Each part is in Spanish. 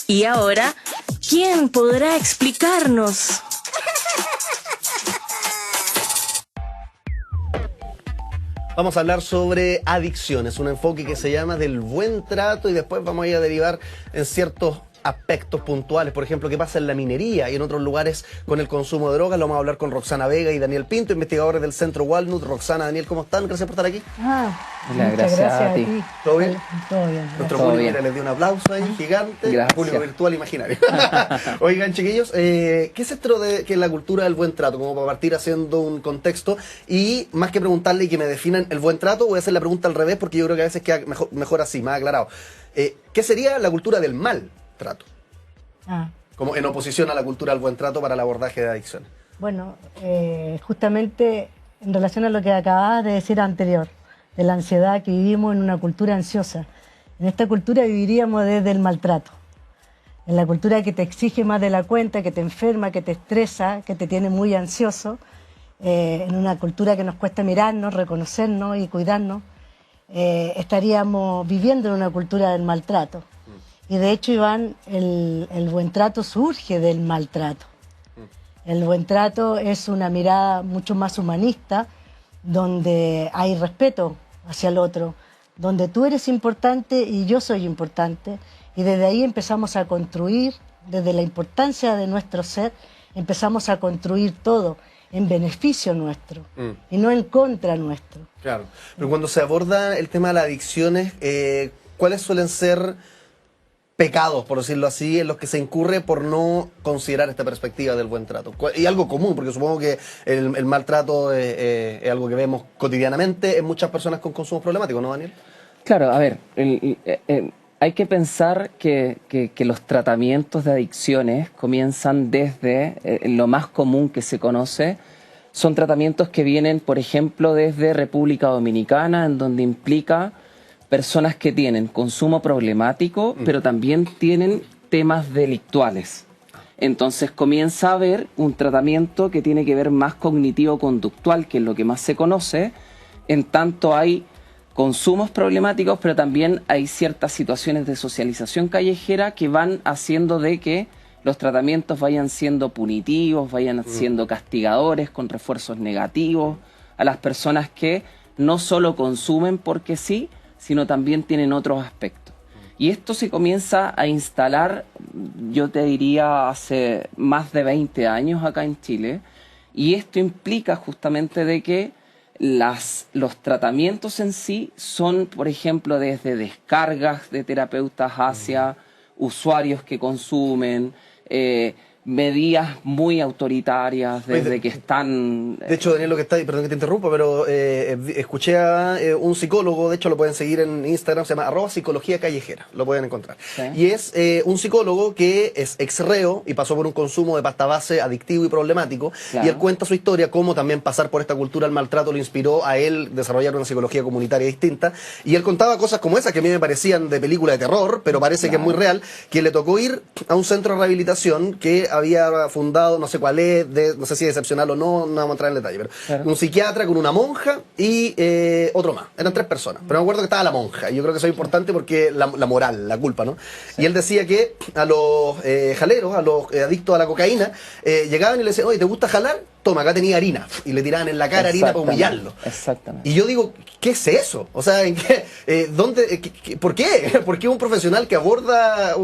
Y ahora, ¿quién podrá explicarnos? Vamos a hablar sobre adicciones, un enfoque que se llama del buen trato y después vamos a ir a derivar en ciertos aspectos puntuales, por ejemplo, qué pasa en la minería y en otros lugares con el consumo de drogas. Lo vamos a hablar con Roxana Vega y Daniel Pinto, investigadores del Centro Walnut. Roxana, Daniel, ¿cómo están? Gracias por estar aquí. Muchas gracias a ti. ¿Todo bien? Todo bien. Nuestro Todo público, bien. mira, les dio un aplauso ahí, gigante. Gracias. Público virtual imaginario. Oigan, chiquillos, ¿qué es esto de que la cultura del buen trato? Como para partir haciendo un contexto y más que preguntarle y que me definan el buen trato, voy a hacer la pregunta al revés porque yo creo que a veces queda mejor así, más aclarado. ¿Qué sería la cultura del mal trato? Como en oposición a la cultura del buen trato para el abordaje de adicciones. Bueno, justamente en relación a lo que acababas de decir anterior, de la ansiedad, que vivimos en una cultura ansiosa. En esta cultura viviríamos desde el maltrato. En la cultura que te exige más de la cuenta, que te enferma, que te estresa, que te tiene muy ansioso. En una cultura que nos cuesta mirarnos, reconocernos y cuidarnos, estaríamos viviendo en una cultura del maltrato. Y de hecho, Iván, el buen trato surge del maltrato. El buen trato es una mirada mucho más humanista, donde hay respeto hacia el otro, donde tú eres importante y yo soy importante, y desde ahí empezamos a construir, desde la importancia de nuestro ser, empezamos a construir todo en beneficio nuestro y no en contra nuestro. Claro, pero cuando se aborda el tema de las adicciones, ¿cuáles suelen ser pecados, por decirlo así, en los que se incurre por no considerar esta perspectiva del buen trato? Y algo común, porque supongo que el maltrato es algo que vemos cotidianamente en muchas personas con consumos problemáticos, ¿no, Daniel? Claro, a ver, hay que pensar que los tratamientos de adicciones comienzan desde lo más común que se conoce. Son tratamientos que vienen, por ejemplo, desde República Dominicana, en donde implica personas que tienen consumo problemático, pero también tienen temas delictuales. Entonces comienza a haber un tratamiento que tiene que ver más cognitivo-conductual, que es lo que más se conoce. En tanto hay consumos problemáticos, pero también hay ciertas situaciones de socialización callejera que van haciendo de que los tratamientos vayan siendo punitivos, vayan siendo castigadores, con refuerzos negativos a las personas que no solo consumen porque sí, sino también tienen otros aspectos. Y esto se comienza a instalar, yo te diría, hace más de 20 años acá en Chile, y esto implica justamente de que los tratamientos en sí son, por ejemplo, desde descargas de terapeutas hacia usuarios que consumen, medidas muy autoritarias desde que están... De hecho, Daniel, lo que está ahí, perdón que te interrumpa, pero escuché a un psicólogo, de hecho lo pueden seguir en Instagram, se llama @psicologiacallejera, lo pueden encontrar. ¿Sí? Y es un psicólogo que es ex reo y pasó por un consumo de pasta base adictivo y problemático, Claro. y él cuenta su historia, cómo también pasar por esta cultura del maltrato lo inspiró a él desarrollar una psicología comunitaria distinta, y él contaba cosas como esas que a mí me parecían de película de terror, pero parece que es muy real, que le tocó ir a un centro de rehabilitación que había fundado, no sé cuál es, no sé si es excepcional o no, no vamos a entrar en detalle, pero Claro. un psiquiatra con una monja y otro más. Eran 3 personas, pero me acuerdo que estaba la monja, y yo creo que eso es importante porque la moral, la culpa, ¿no? Sí. Y él decía que a los jaleros, a los adictos a la cocaína, llegaban y le decían, oye, ¿te gusta jalar? Toma, acá tenía harina, y le tiraban en la cara harina para humillarlo. Exactamente. Y yo digo, ¿qué es eso? O sea, ¿en qué, dónde, por qué? ¿Por qué un profesional que aborda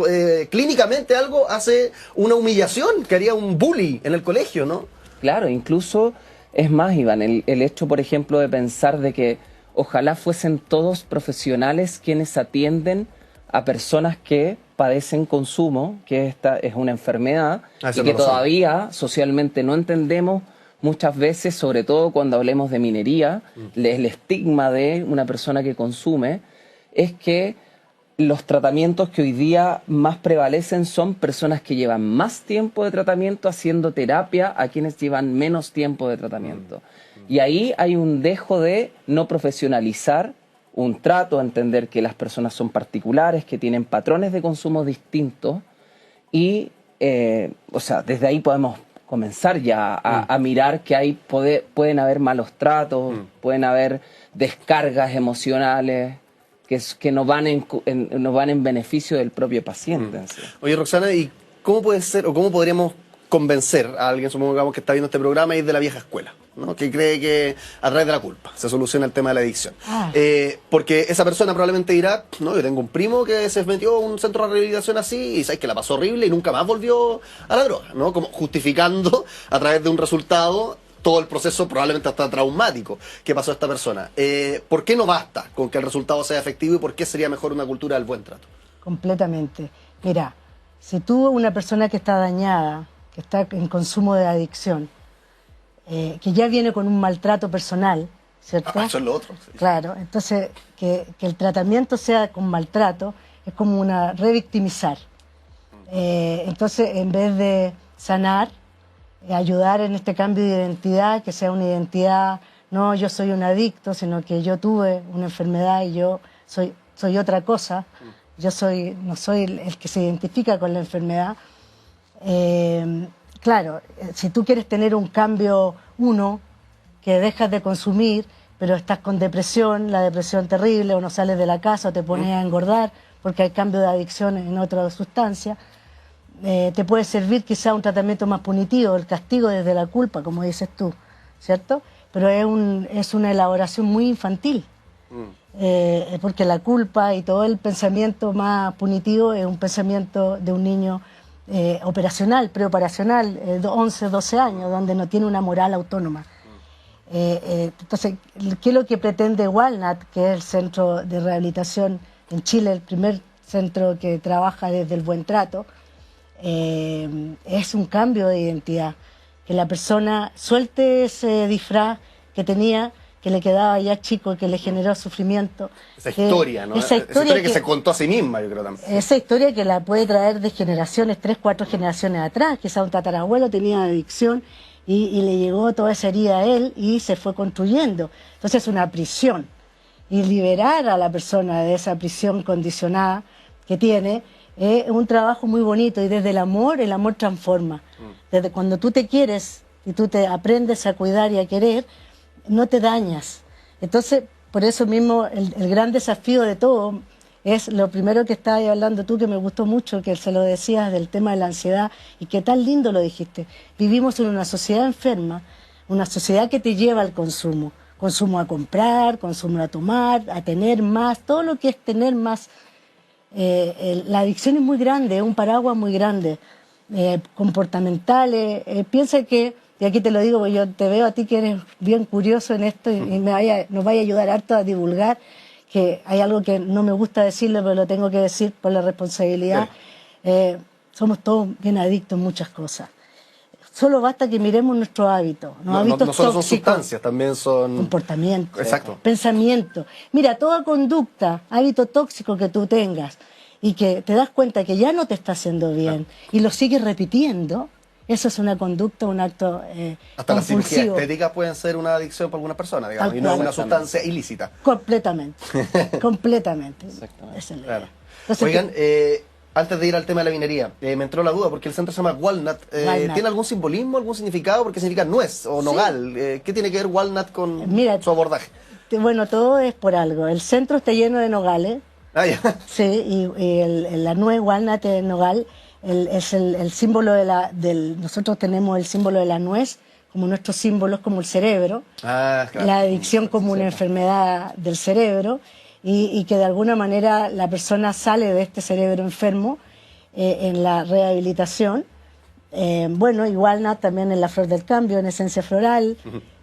clínicamente algo hace una humillación, que haría un bully en el colegio, ¿no? Claro, incluso es más, Iván, el hecho, por ejemplo, de pensar de que ojalá fuesen todos profesionales quienes atienden a personas que padecen consumo, que esta es una enfermedad y que todavía socialmente no entendemos muchas veces, sobre todo cuando hablemos de minería, el estigma de una persona que consume es que los tratamientos que hoy día más prevalecen son personas que llevan más tiempo de tratamiento haciendo terapia a quienes llevan menos tiempo de tratamiento. Y ahí hay un dejo de no profesionalizar un trato, a entender que las personas son particulares, que tienen patrones de consumo distintos y, o sea, desde ahí podemos comenzar ya a mirar que ahí pueden haber malos tratos, pueden haber descargas emocionales, que no van no van en beneficio del propio paciente. En sí. Oye, Roxana, ¿y cómo puede ser o cómo podríamos convencer a alguien, supongamos que está viendo este programa y es de la vieja escuela, ¿no? Que cree que a través de la culpa se soluciona el tema de la adicción? Porque esa persona probablemente dirá, no, yo tengo un primo que se metió a un centro de rehabilitación así y sabes que la pasó horrible y nunca más volvió a la droga, ¿no? Como justificando a través de un resultado todo el proceso probablemente hasta traumático que pasó a esta persona. ¿Por qué no basta con que el resultado sea efectivo y por qué sería mejor una cultura del buen trato? Completamente. Mira, si tú, una persona que está dañada, que está en consumo de adicción, que ya viene con un maltrato personal, ¿cierto? Eso es lo otro. Sí. Claro, entonces que el tratamiento sea con maltrato es como una revictimizar. Entonces, en vez de sanar, ayudar en este cambio de identidad, que sea una identidad, no yo soy un adicto, sino que yo tuve una enfermedad y yo soy otra cosa, yo no soy el que se identifica con la enfermedad. Claro, si tú quieres tener un cambio, que dejas de consumir, pero estás con depresión, la depresión terrible, o no sales de la casa, o te pones a engordar, porque hay cambio de adicción en otra sustancia, te puede servir quizá un tratamiento más punitivo, el castigo desde la culpa, como dices tú, ¿cierto? Pero es una elaboración muy infantil, porque la culpa y todo el pensamiento más punitivo es un pensamiento de un niño operacional, preoperacional, 11, 12 años, donde no tiene una moral autónoma. Entonces, ¿qué es lo que pretende Walnut, que es el centro de rehabilitación en Chile, el primer centro que trabaja desde el buen trato? Es un cambio de identidad, que la persona suelte ese disfraz que tenía, que le quedaba ya chico y que le generó sufrimiento. Esa historia, ¿no? Esa historia que se contó a sí misma, yo creo también. Esa historia que la puede traer de generaciones, 3, 4 generaciones atrás. Quizá un tatarabuelo tenía adicción y le llegó toda esa herida a él y se fue construyendo. Entonces es una prisión. Y liberar a la persona de esa prisión condicionada que tiene es un trabajo muy bonito. Y desde el amor transforma. Desde cuando tú te quieres y tú te aprendes a cuidar y a querer, no te dañas. Entonces, por eso mismo, el gran desafío de todo es lo primero que estabas hablando tú, que me gustó mucho, que se lo decías del tema de la ansiedad, y que tan lindo lo dijiste. Vivimos en una sociedad enferma, una sociedad que te lleva al consumo. Consumo a comprar, consumo a tomar, a tener más, todo lo que es tener más. La adicción es muy grande, es un paraguas muy grande, comportamentales. Piensa que, y aquí te lo digo, porque yo te veo a ti que eres bien curioso en esto y nos vaya a ayudar harto a divulgar, que hay algo que no me gusta decirle, pero lo tengo que decir por la responsabilidad. Sí. Somos todos bien adictos a muchas cosas. Solo basta que miremos nuestros hábitos. No solo tóxicos, son sustancias, también son... comportamiento, exacto, pensamiento. Mira, toda conducta, hábito tóxico que tú tengas y que te das cuenta que ya no te está haciendo bien, y lo sigues repitiendo, eso es una conducta, un acto hasta compulsivo. las cirugías estéticas pueden ser una adicción para algunas personas, digamos, y no es una sustancia ilícita. Completamente, completamente. Exactamente. Esa es la claro. idea. Entonces, oigan, antes de ir al tema de la minería, me entró la duda, porque el centro se llama Walnut. ¿Tiene algún simbolismo, algún significado? Porque significa nuez o nogal. Sí. ¿Qué tiene que ver Walnut con su abordaje? Bueno, todo es por algo. El centro está lleno de nogales. Ah, ya. Sí, y la nuez Walnut de nogal es el símbolo nosotros tenemos el símbolo de la nuez como nuestro símbolo, es como el cerebro. Ah, claro. La adicción como una enfermedad del cerebro. Y que de alguna manera la persona sale de este cerebro enfermo en la rehabilitación. Bueno, igual también en la flor del cambio, en esencia floral.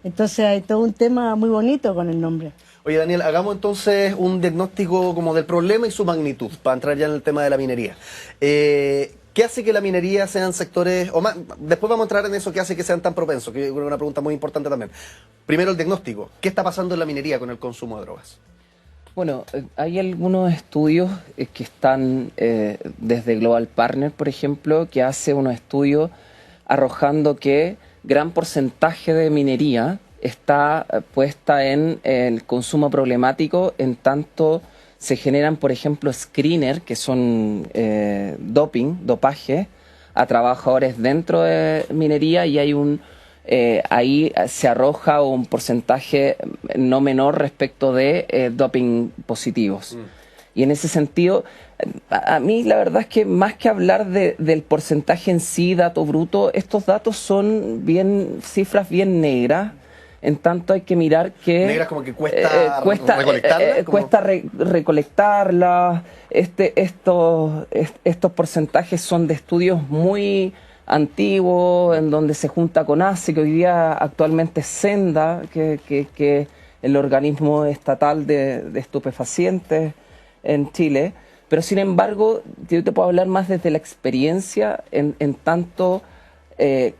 Entonces hay todo un tema muy bonito con el nombre. Oye, Daniel, hagamos entonces un diagnóstico como del problema y su magnitud, para entrar ya en el tema de la minería. ¿Qué hace que la minería sean sectores, o más, después vamos a entrar en eso, qué hace que sean tan propensos, que es una pregunta muy importante también. Primero el diagnóstico, ¿qué está pasando en la minería con el consumo de drogas? Bueno, hay algunos estudios que están desde Global Partner, por ejemplo, que hace unos estudios arrojando que gran porcentaje de minería está puesta en el consumo problemático, en tanto se generan, por ejemplo, screeners, que son dopaje, a trabajadores dentro de minería, y hay ahí se arroja un porcentaje no menor respecto de doping positivos. Y en ese sentido, a mí la verdad es que más que hablar del porcentaje en sí, dato bruto, estos datos son cifras bien negras. En tanto hay que mirar que... Negras como que cuesta recolectarlas. Cuesta recolectarlas. Estos porcentajes son de estudios muy antiguos, en donde se junta con ACE, que hoy día actualmente es Senda, que el organismo estatal de estupefacientes en Chile. Pero sin embargo, yo te puedo hablar más desde la experiencia en tanto...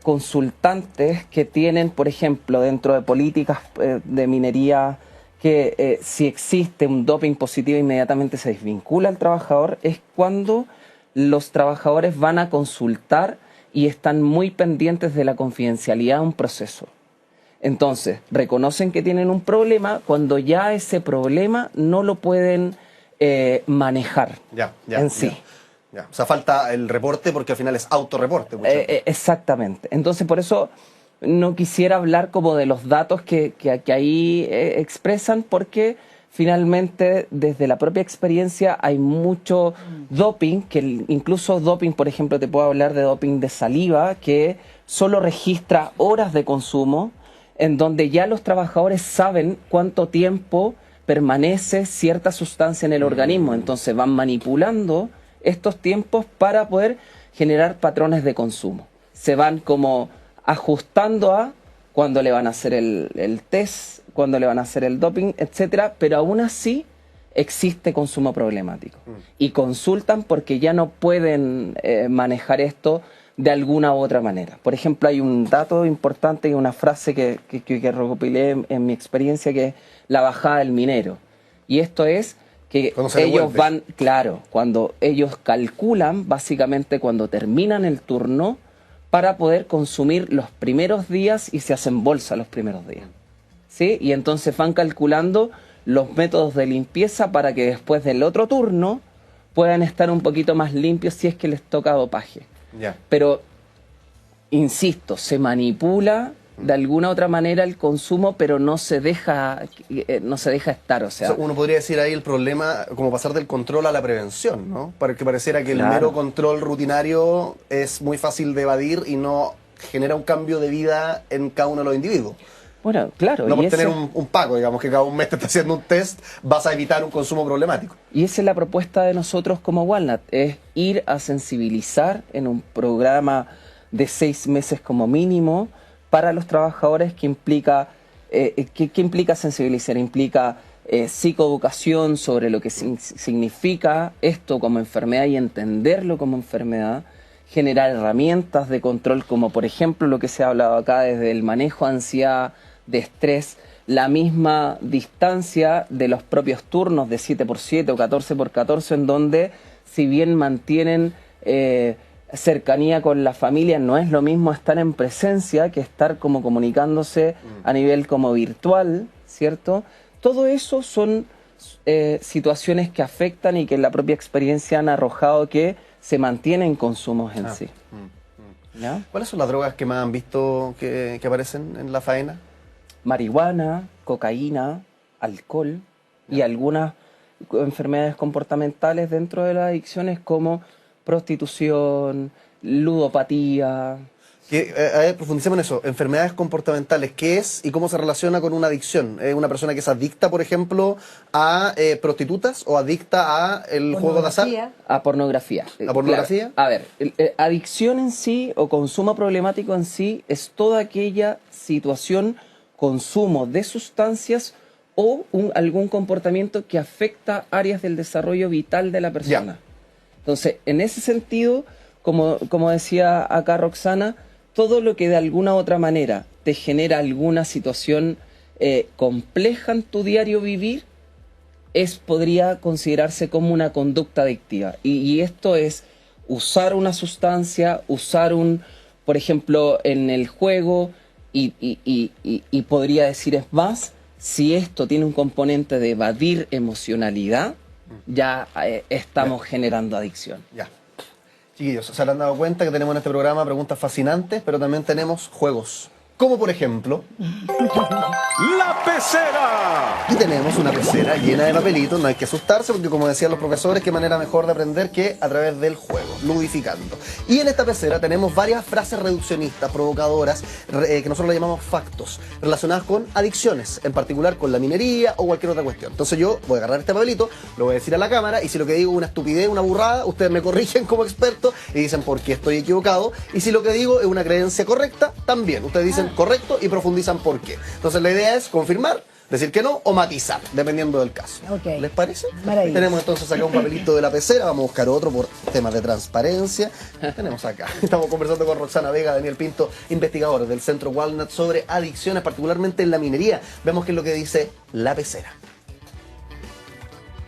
consultantes que tienen, por ejemplo, dentro de políticas de minería, que si existe un doping positivo inmediatamente se desvincula al trabajador, es cuando los trabajadores van a consultar y están muy pendientes de la confidencialidad de un proceso. Entonces, reconocen que tienen un problema cuando ya ese problema no lo pueden manejar en sí. Ya. O sea, falta el reporte porque al final es autorreporte. Exactamente. Entonces, por eso no quisiera hablar como de los datos que ahí expresan, porque finalmente desde la propia experiencia hay mucho doping, que incluso doping, por ejemplo, te puedo hablar de doping de saliva, que solo registra horas de consumo, en donde ya los trabajadores saben cuánto tiempo permanece cierta sustancia en el organismo. Entonces van manipulando estos tiempos para poder generar patrones de consumo. Se van como ajustando a cuándo le van a hacer el test, cuándo le van a hacer el doping, etcétera, pero aún así existe consumo problemático. Y consultan porque ya no pueden manejar esto de alguna u otra manera. Por ejemplo, hay un dato importante y una frase que recopilé en mi experiencia, que es la bajada del minero. Y esto es que ellos van, claro, cuando ellos calculan, básicamente cuando terminan el turno, para poder consumir los primeros días y se hacen bolsa los primeros días. ¿Sí? Y entonces van calculando los métodos de limpieza para que después del otro turno puedan estar un poquito más limpios si es que les toca dopaje. Pero, insisto, se manipula de alguna otra manera el consumo, pero no se deja estar, o sea... Uno podría decir ahí el problema, como pasar del control a la prevención, ¿no? Para que pareciera que el mero control rutinario es muy fácil de evadir y no genera un cambio de vida en cada uno de los individuos. Bueno, claro. No por tener un pago, digamos, que cada un mes te está haciendo un test, vas a evitar un consumo problemático. Y esa es la propuesta de nosotros como Walnut, es ir a sensibilizar en un programa de 6 meses como mínimo, para los trabajadores, que implica, ¿qué implica sensibilizar? Implica psicoeducación sobre lo que significa esto como enfermedad y entenderlo como enfermedad, generar herramientas de control como por ejemplo lo que se ha hablado acá desde el manejo de ansiedad, de estrés, la misma distancia de los propios turnos de 7x7 o 14x14, en donde si bien mantienen... cercanía con la familia, no es lo mismo estar en presencia que estar como comunicándose a nivel como virtual, ¿cierto? Todo eso son situaciones que afectan y que en la propia experiencia han arrojado que se mantienen consumos en sí. ¿Ya? ¿Cuáles son las drogas que más han visto que aparecen en la faena? Marihuana, cocaína, alcohol y algunas enfermedades comportamentales dentro de las adicciones como prostitución, ludopatía. A ver, profundicemos en eso. Enfermedades comportamentales, ¿qué es y cómo se relaciona con una adicción? ¿Es una persona que es adicta, por ejemplo, a prostitutas o adicta a el juego de azar? A pornografía. ¿A pornografía? Claro. A ver, adicción en sí o consumo problemático en sí es toda aquella situación, consumo de sustancias o algún comportamiento que afecta áreas del desarrollo vital de la persona. Entonces, en ese sentido, como decía acá Roxana, todo lo que de alguna u otra manera te genera alguna situación compleja en tu diario vivir, podría considerarse como una conducta adictiva. Y esto es usar una sustancia, por ejemplo, en el juego, y podría decir es más, si esto tiene un componente de evadir emocionalidad, ya estamos generando adicción. Ya. Chiquillos, se han dado cuenta que tenemos en este programa preguntas fascinantes, pero también tenemos juegos como por ejemplo... ¡La Pecera! Aquí tenemos una pecera llena de papelitos, no hay que asustarse porque como decían los profesores, qué manera mejor de aprender que a través del juego, ludificando. Y en esta pecera tenemos varias frases reduccionistas, provocadoras, que nosotros le llamamos factos, relacionadas con adicciones, en particular con la minería o cualquier otra cuestión. Entonces yo voy a agarrar este papelito, lo voy a decir a la cámara y si lo que digo es una estupidez, una burrada, ustedes me corrigen como experto y dicen por qué estoy equivocado. Y si lo que digo es una creencia correcta, también. Ustedes dicen correcto y profundizan por qué. Entonces la idea es confirmar, decir que no o matizar, dependiendo del caso. Ok. ¿Les parece? Maravilloso. Tenemos entonces acá un papelito de la pecera, vamos a buscar otro por temas de transparencia. Tenemos acá, estamos conversando con Roxana Vega, Daniel Pinto, investigador del Centro Walnut sobre adicciones, particularmente en la minería. Vemos qué es lo que dice la pecera.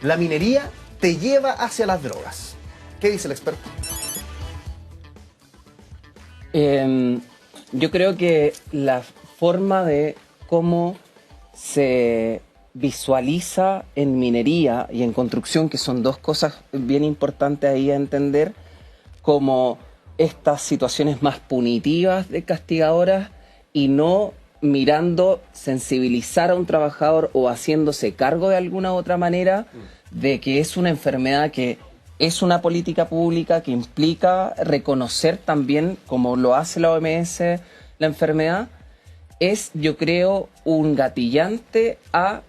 La minería te lleva hacia las drogas. ¿Qué dice el experto? Yo creo que la forma de cómo se visualiza en minería y en construcción, que son dos cosas bien importantes ahí a entender, como estas situaciones más punitivas de castigadoras y no mirando sensibilizar a un trabajador o haciéndose cargo de alguna u otra manera de que es una enfermedad que es una política pública que implica reconocer también, como lo hace la OMS, la enfermedad, es, yo creo, un gatillante a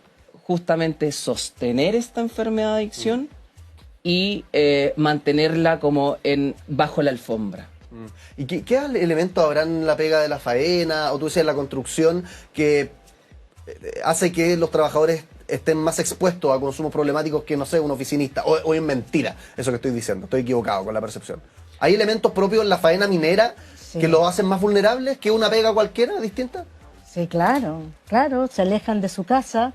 justamente sostener esta enfermedad de adicción y mantenerla como bajo la alfombra. ¿Y qué elementos habrán en la pega de la faena o tú decías en la construcción que hace que los trabajadores estén más expuestos a consumos problemáticos que, no sé, un oficinista? O es mentira eso que estoy diciendo, estoy equivocado con la percepción. ¿Hay elementos propios en la faena minera que los hacen más vulnerables que una pega cualquiera distinta? Sí, claro, se alejan de su casa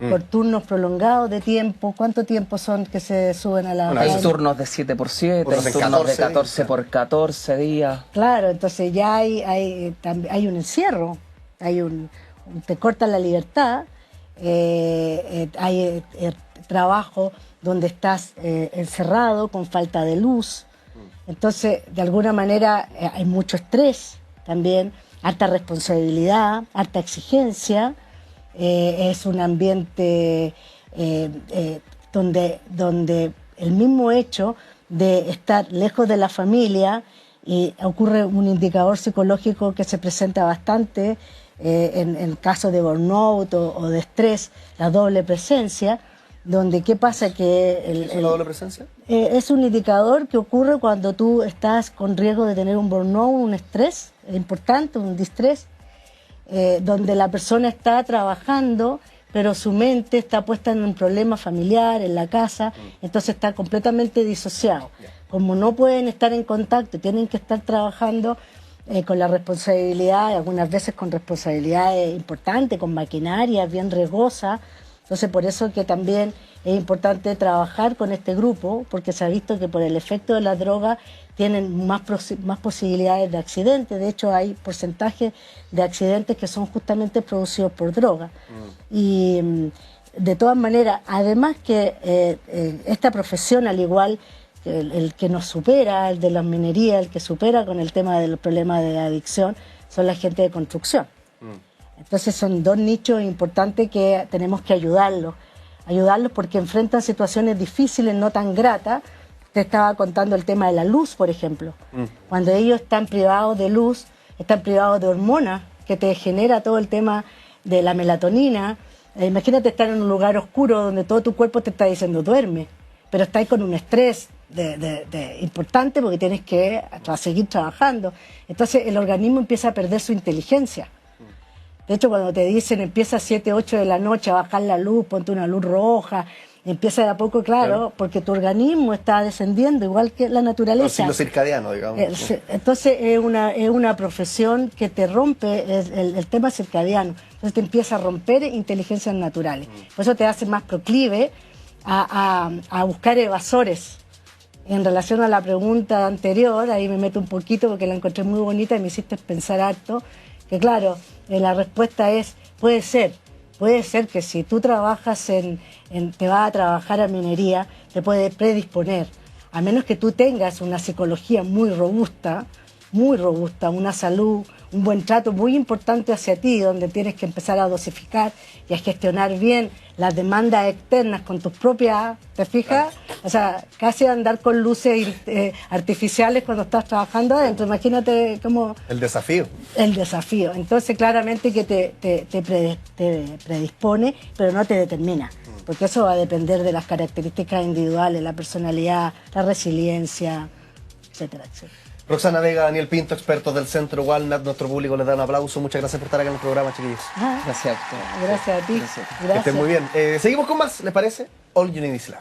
por turnos prolongados de tiempo. ¿Cuánto tiempo son que se suben a la Hay faena? turnos de 7x7, Otros hay en turnos de 14, 14x14 días. Claro, entonces ya hay un encierro, te cortan la libertad, hay trabajo donde estás encerrado con falta de luz. Entonces, de alguna manera hay mucho estrés también, harta responsabilidad, harta exigencia. Es un ambiente donde el mismo hecho de estar lejos de la familia y ocurre un indicador psicológico que se presenta bastante en el caso de burnout o de estrés, la doble presencia, donde ¿qué pasa? Que ¿Es una doble presencia? es un indicador que ocurre cuando tú estás con riesgo de tener un burnout, un estrés importante, un distrés, donde la persona está trabajando, pero su mente está puesta en un problema familiar, en la casa, entonces está completamente disociado. Como no pueden estar en contacto, tienen que estar trabajando con la responsabilidad, algunas veces con responsabilidades importantes, con maquinaria bien riesgosa. Entonces, por eso que también es importante trabajar con este grupo, porque se ha visto que por el efecto de la droga tienen más posibilidades de accidentes. De hecho, hay porcentajes de accidentes que son justamente producidos por droga. Y de todas maneras, además que esta profesión, al igual que el que nos supera, el de la minería, el que supera con el tema del problema de adicción, son la gente de construcción. Entonces son dos nichos importantes que tenemos que ayudarlos porque enfrentan situaciones difíciles, no tan gratas. Te estaba contando el tema de la luz, por ejemplo. Cuando ellos están privados de luz, están privados de hormonas, que te genera todo el tema de la melatonina. Imagínate estar en un lugar oscuro donde todo tu cuerpo te está diciendo duerme, pero estás con un estrés importante porque tienes que seguir trabajando. Entonces el organismo empieza a perder su inteligencia. De hecho, cuando te dicen empieza a 7, 8 de la noche a bajar la luz, ponte una luz roja, empieza de a poco, claro, porque tu organismo está descendiendo, igual que la naturaleza. El ciclo circadiano, digamos. Entonces es una profesión que te rompe el tema circadiano. Entonces te empieza a romper inteligencias naturales. Por eso te hace más proclive a buscar evasores. En relación a la pregunta anterior, ahí me meto un poquito porque la encontré muy bonita y me hiciste pensar harto, que claro, la respuesta es, puede ser que si tú trabajas te vas a trabajar a minería, te puede predisponer, a menos que tú tengas una psicología muy robusta, muy robusta, una salud, un buen trato muy importante hacia ti, donde tienes que empezar a dosificar y a gestionar bien las demandas externas con tus propias, ¿te fijas? O sea, casi andar con luces artificiales cuando estás trabajando adentro, imagínate cómo... El desafío. El desafío. Entonces, claramente que te predispone, pero no te determina, porque eso va a depender de las características individuales, la personalidad, la resiliencia, etcétera, etcétera. Roxana Vega, Daniel Pinto, expertos del Centro Walnut, nuestro público les da un aplauso. Muchas gracias por estar acá en el programa, chiquillos. Ah, Gracias a usted. gracias a ti. Gracias. Que estén muy bien. Seguimos con más, ¿les parece? All You Need Is Love.